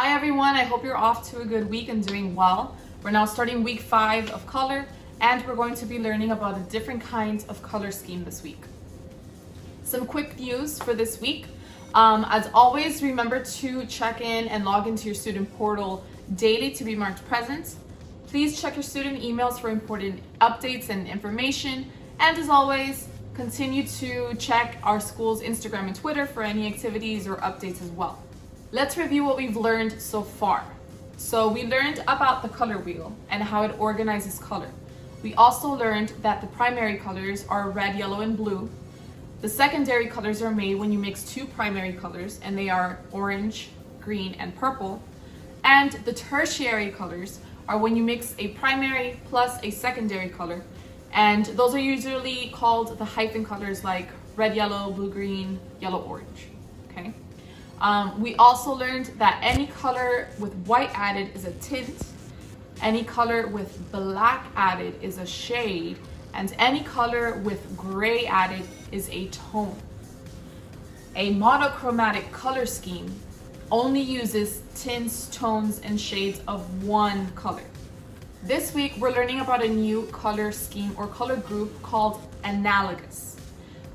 Hi everyone, I hope you're off to a good week and doing well. We're now starting week 5 of color and we're going to be learning about the different kinds of color scheme this week. Some quick news for this week. As always, remember to check in and log into your student portal daily to be marked present. Please check your student emails for important updates and information. And as always, continue to check our school's Instagram and Twitter for any activities or updates as well. Let's review what we've learned so far. So we learned about the color wheel and how it organizes color. We also learned that the primary colors are red, yellow, and blue. The secondary colors are made when you mix two primary colors, and they are orange, green, and purple. And the tertiary colors are when you mix a primary plus a secondary color. And those are usually called the hyphen colors, like red, yellow, blue, green, yellow, orange. Okay. We also learned that any color with white added is a tint, any color with black added is a shade, and any color with gray added is a tone. A monochromatic color scheme only uses tints, tones, and shades of one color. This week, we're learning about a new color scheme or color group called analogous.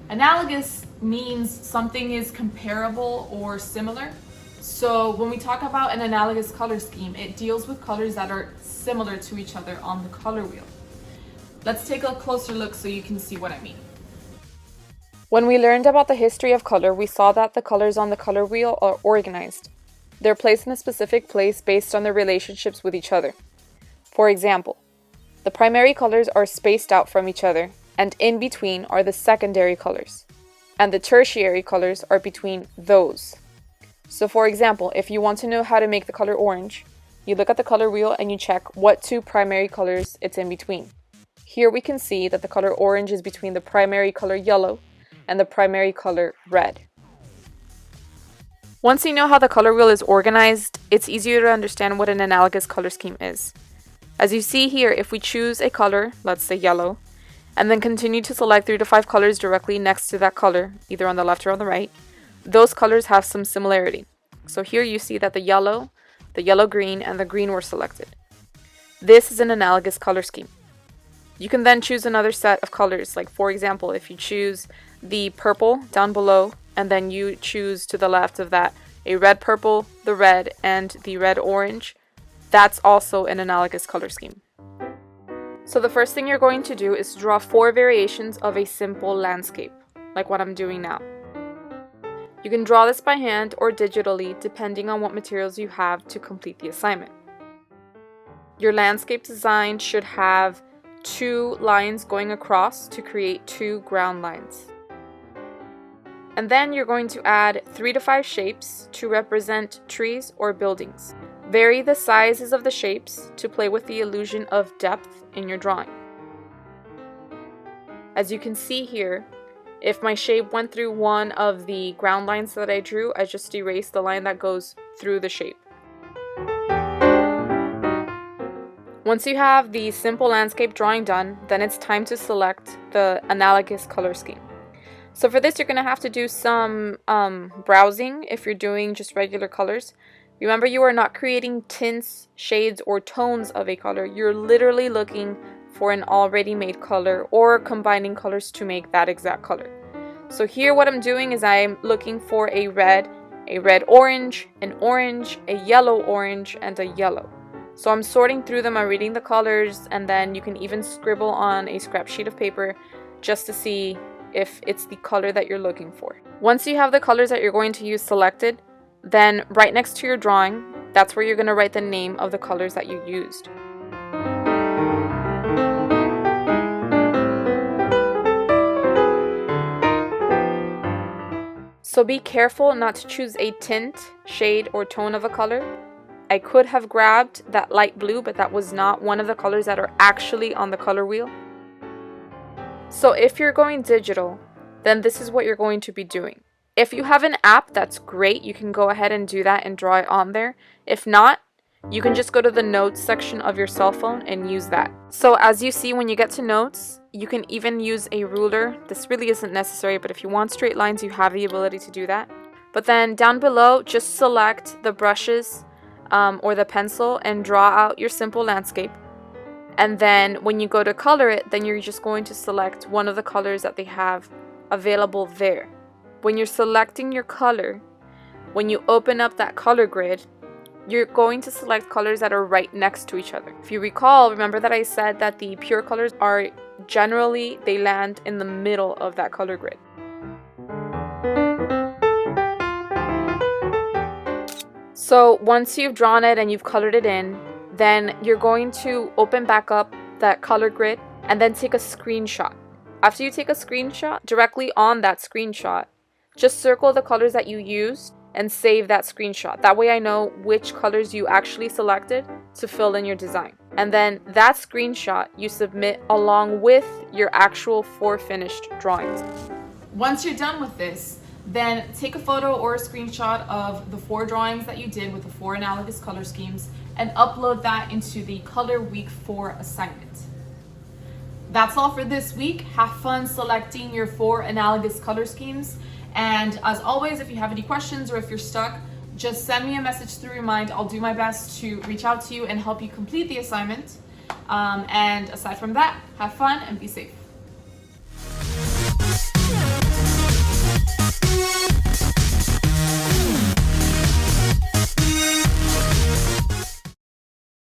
Analogous means something is comparable or similar. So when we talk about an analogous color scheme, it deals with colors that are similar to each other on the color wheel. Let's take a closer look so you can see what I mean. When we learned about the history of color, we saw that the colors on the color wheel are organized. They're placed in a specific place based on their relationships with each other. For example, the primary colors are spaced out from each other, and in between are the secondary colors, and the tertiary colors are between those. So for example, if you want to know how to make the color orange, you look at the color wheel and you check what two primary colors it's in between. Here we can see that the color orange is between the primary color yellow and the primary color red. Once you know how the color wheel is organized, it's easier to understand what an analogous color scheme is. As you see here, if we choose a color, let's say yellow, and then continue to select 3 to 5 colors directly next to that color, either on the left or on the right, those colors have some similarity. So here you see that the yellow green, and the green were selected. This is an analogous color scheme. You can then choose another set of colors, like for example, if you choose the purple down below, and then you choose to the left of that a red purple, the red, and the red orange, that's also an analogous color scheme. So the first thing you're going to do is draw 4 variations of a simple landscape, like what I'm doing now. You can draw this by hand or digitally, depending on what materials you have to complete the assignment. Your landscape design should have 2 lines going across to create 2 ground lines. And then you're going to add 3 to 5 shapes to represent trees or buildings. Vary the sizes of the shapes to play with the illusion of depth in your drawing. As you can see here, if my shape went through one of the ground lines that I drew, I just erased the line that goes through the shape. Once you have the simple landscape drawing done, then it's time to select the analogous color scheme. So for this, you're going to have to do some browsing if you're doing just regular colors. Remember, you are not creating tints, shades, or tones of a color. You're literally looking for an already made color or combining colors to make that exact color. So here what I'm doing is I'm looking for a red orange, an orange, a yellow orange, and a yellow. So I'm sorting through them, I'm reading the colors, and then you can even scribble on a scrap sheet of paper just to see if it's the color that you're looking for. Once you have the colors that you're going to use selected, then right next to your drawing, that's where you're going to write the name of the colors that you used. So be careful not to choose a tint, shade, or tone of a color. I could have grabbed that light blue, but that was not one of the colors that are actually on the color wheel. So if you're going digital, then this is what you're going to be doing. If you have an app, that's great. You can go ahead and do that and draw it on there. If not, you can just go to the notes section of your cell phone and use that. So as you see, when you get to notes, you can even use a ruler. This really isn't necessary, but if you want straight lines, you have the ability to do that. But then down below, just select the brushes or the pencil and draw out your simple landscape. And then when you go to color it, then you're just going to select one of the colors that they have available there. When you're selecting your color, when you open up that color grid, you're going to select colors that are right next to each other. If you recall, remember that I said that the pure colors are generally, they land in the middle of that color grid. So once you've drawn it and you've colored it in, then you're going to open back up that color grid and then take a screenshot. After you take a screenshot, directly on that screenshot, just circle the colors that you used and save that screenshot. That way I know which colors you actually selected to fill in your design. And then that screenshot you submit along with your actual 4 finished drawings. Once you're done with this, then take a photo or a screenshot of the 4 drawings that you did with the 4 analogous color schemes and upload that into the Color Week 4 assignment. That's all for this week. Have fun selecting your 4 analogous color schemes. And as always, if you have any questions or if you're stuck, just send me a message through Remind. I'll do my best to reach out to you and help you complete the assignment. And aside from that, have fun and be safe.